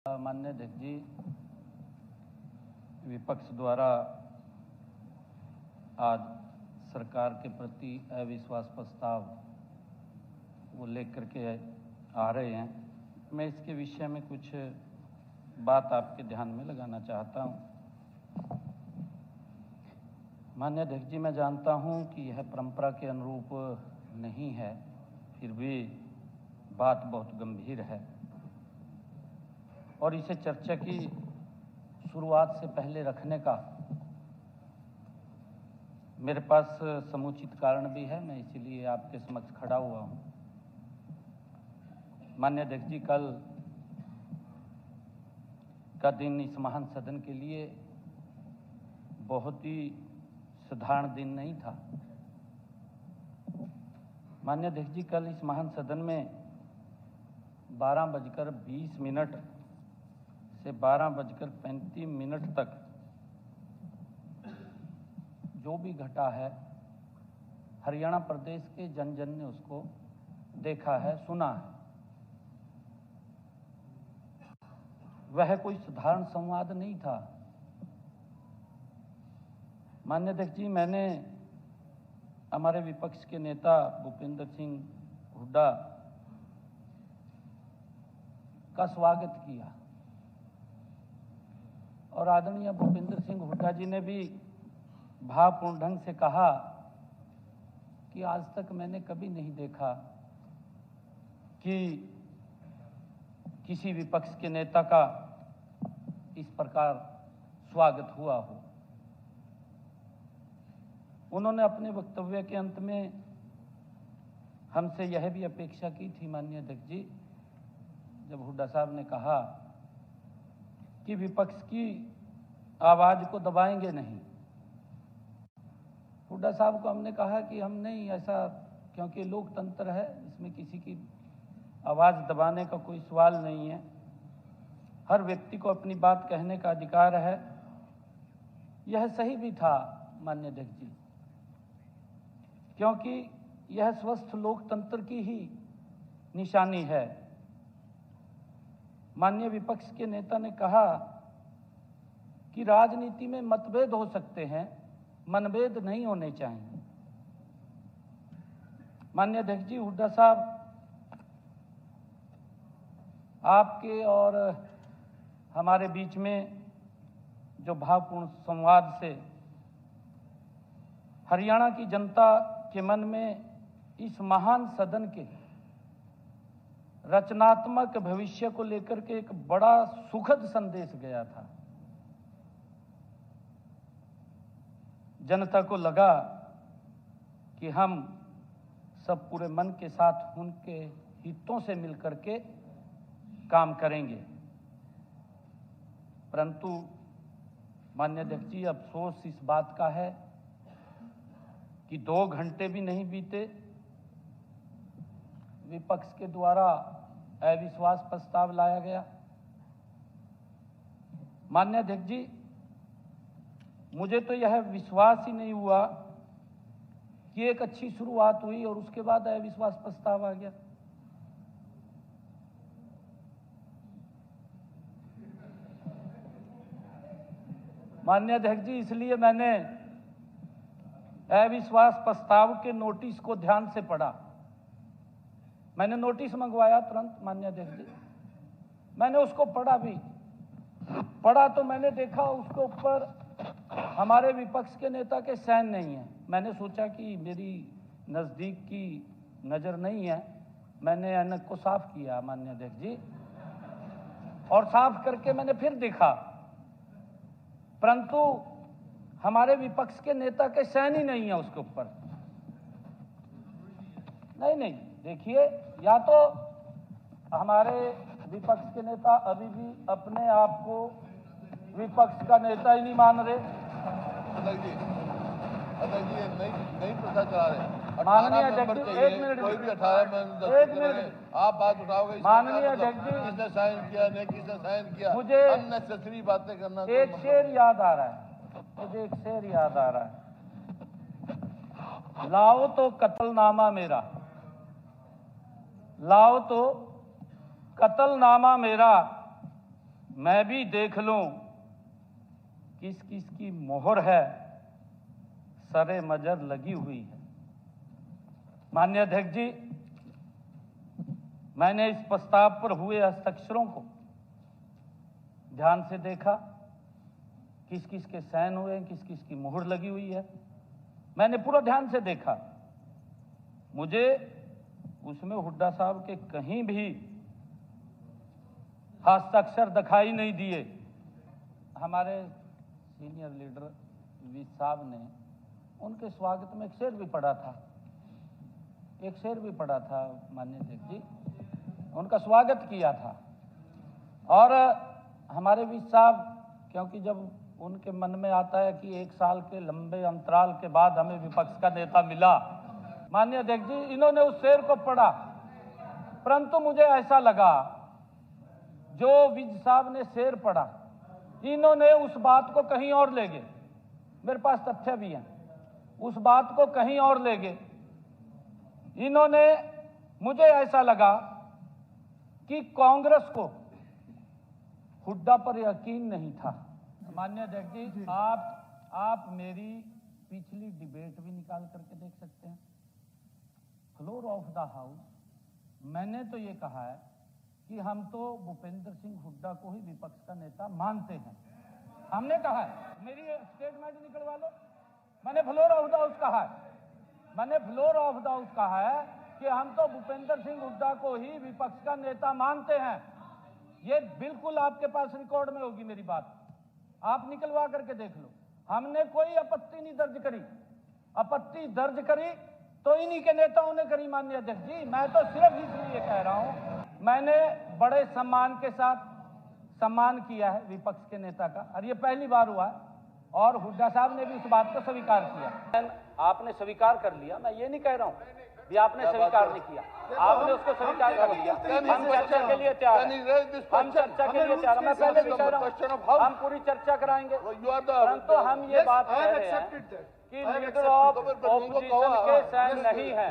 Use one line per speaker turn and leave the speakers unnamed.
माननीय अध्यक्ष जी, विपक्ष द्वारा आज सरकार के प्रति अविश्वास प्रस्ताव वो लेकर के आ रहे हैं। मैं इसके विषय में कुछ बात आपके ध्यान में लगाना चाहता हूं। माननीय अध्यक्ष जी, मैं जानता हूं कि यह परंपरा के अनुरूप नहीं है, फिर भी बात बहुत गंभीर है और इसे चर्चा की शुरुआत से पहले रखने का मेरे पास समुचित कारण भी है। मैं इसीलिए आपके समक्ष खड़ा हुआ हूं। माननीय अध्यक्ष जी, कल का दिन इस महान सदन के लिए बहुत ही साधारण दिन नहीं था। माननीय अध्यक्ष जी, कल इस महान सदन में 12:20 से 12:35 तक जो भी घटा है, हरियाणा प्रदेश के जन जन ने उसको देखा है, सुना है। वह कोई साधारण संवाद नहीं था। माननीय अध्यक्ष जी, मैंने हमारे विपक्ष के नेता भूपेंद्र सिंह हुड्डा का स्वागत किया और आदरणीय भूपेंद्र सिंह हुड्डा जी ने भी भावपूर्ण ढंग से कहा कि आज तक मैंने कभी नहीं देखा कि किसी विपक्ष के नेता का इस प्रकार स्वागत हुआ हो। उन्होंने अपने वक्तव्य के अंत में हमसे यह भी अपेक्षा की थी, माननीय अध्यक्ष जी, जब हुड्डा साहब ने कहा कि विपक्ष की आवाज को दबाएंगे नहीं। हुड्डा साहब को हमने कहा कि हम नहीं ऐसा, क्योंकि लोकतंत्र है, इसमें किसी की आवाज दबाने का कोई सवाल नहीं है। हर व्यक्ति को अपनी बात कहने का अधिकार है। यह सही भी था माननीय अध्यक्ष जी, क्योंकि यह स्वस्थ लोकतंत्र की ही निशानी है। माननीय विपक्ष के नेता ने कहा कि राजनीति में मतभेद हो सकते हैं, मनभेद नहीं होने चाहिए। माननीय अध्यक्ष जी, हुड्डा साहब, आपके और हमारे बीच में जो भावपूर्ण संवाद से हरियाणा की जनता के मन में इस महान सदन के रचनात्मक भविष्य को लेकर के एक बड़ा सुखद संदेश गया था। जनता को लगा कि हम सब पूरे मन के साथ उनके हितों से मिलकर के काम करेंगे। परंतु माननीय अध्यक्ष जी, अफसोस इस बात का है कि 2 घंटे भी नहीं बीते, विपक्ष के द्वारा अविश्वास प्रस्ताव लाया गया। माननीय अध्यक्ष जी, मुझे तो यह विश्वास ही नहीं हुआ कि एक अच्छी शुरुआत हुई और उसके बाद अविश्वास प्रस्ताव आ गया। माननीय अध्यक्ष जी, इसलिए मैंने अविश्वास प्रस्ताव के नोटिस को ध्यान से पढ़ा। मैंने नोटिस मंगवाया तुरंत। माननीय अध्यक्ष जी, मैंने उसको पढ़ा तो मैंने देखा उसके ऊपर हमारे विपक्ष के नेता के साइन नहीं है। मैंने सोचा कि मेरी नजदीक की नजर नहीं है। मैंने ऐनक को साफ किया माननीय अध्यक्ष जी, और साफ करके मैंने फिर देखा, परंतु हमारे विपक्ष के नेता के साइन ही नहीं है उसके ऊपर। नहीं, देखिए, या तो हमारे विपक्ष के नेता अभी भी अपने आप को विपक्ष का नेता ही नहीं मान रहे।
नहीं प्रथा चला रहे।
माननीय अध्यक्ष जी, 1 मिनट,
कोई भी 18 में आप बात उठाओगे।
माननीय अध्यक्ष जी,
किसने साइन किया, नहीं किसने साइन किया,
मुझे
अननेसेसरी बातें करना।
एक शेर याद आ रहा है, मुझे एक शेर याद आ रहा है, लाओ तो कत्लनामा मेरा, लाओ तो कत्लनामा मेरा, मैं भी देख लूं किस किस की मोहर है, सरे मजर लगी हुई है। माननीय अध्यक्ष जी, मैंने इस प्रस्ताव पर हुए हस्ताक्षरों को ध्यान से देखा, किस किस के साइन हुए हैं, किस किस की मोहर लगी हुई है, मैंने पूरा ध्यान से देखा। मुझे उसमें हुड्डा साहब के कहीं भी हस्ताक्षर दिखाई नहीं दिए। हमारे सीनियर लीडर वी साहब ने उनके स्वागत में एक शेर भी पढ़ा था, माननीय अध्यक्ष जी, उनका स्वागत किया था। और हमारे वी साहब, क्योंकि जब उनके मन में आता है कि 1 साल के लंबे अंतराल के बाद हमें विपक्ष का नेता मिला, माननीय अध्यक्ष जी, इन्होंने उस शेर को पढ़ा, परंतु मुझे ऐसा लगा जो विज साहब ने शेर पढ़ा, इन्होंने उस बात को कहीं और ले गए। मेरे पास तथ्य भी हैं, उस बात को कहीं और ले गए इन्होंने। मुझे ऐसा लगा कि कांग्रेस को हुड्डा पर यकीन नहीं था। माननीय अध्यक्ष जी, आप मेरी पिछली डिबेट भी निकाल करके देख सकते हैं। फ्लोर ऑफ द हाउस मैंने तो ये कहा है कि हम तो भूपेंद्र सिंह हुड्डा को ही विपक्ष का नेता मानते हैं, हमने कहा है। मेरी स्टेटमेंट निकलवा लो, मैंने फ्लोर ऑफ द हाउस कहा है, मैंने फ्लोर ऑफ द हाउस कहा है कि हम तो भूपेंद्र सिंह हुड्डा को ही विपक्ष का नेता मानते हैं। ये बिल्कुल आपके पास रिकॉर्ड में होगी मेरी बात, आप निकलवा करके देख लो। हमने कोई आपत्ति नहीं दर्ज करी, आपत्ति दर्ज करी तो इन्हीं के नेताओं ने करी। माननीय अध्यक्ष जी, मैं तो सिर्फ इसलिए कह रहा हूं, मैंने बड़े सम्मान के साथ सम्मान किया है विपक्ष के नेता का, और ये पहली बार हुआ है, और हुड्डा साहब ने भी इस बात को स्वीकार किया। आपने स्वीकार कर लिया, मैं ये नहीं कह रहा हूं भी आपने स्वीकार नहीं किया, आपने उसको स्वीकार कर लिया। हम चर्चा के लिए तैयार हैं, हम चर्चा के लिए तैयार हैं। मैं पहले भी कह रहा हूं, हम पूरी चर्चा कराएंगे, परंतु हम ये बात कह रहे हैं कि लीडर ऑफ ऑपोजिशन के साइन नहीं है।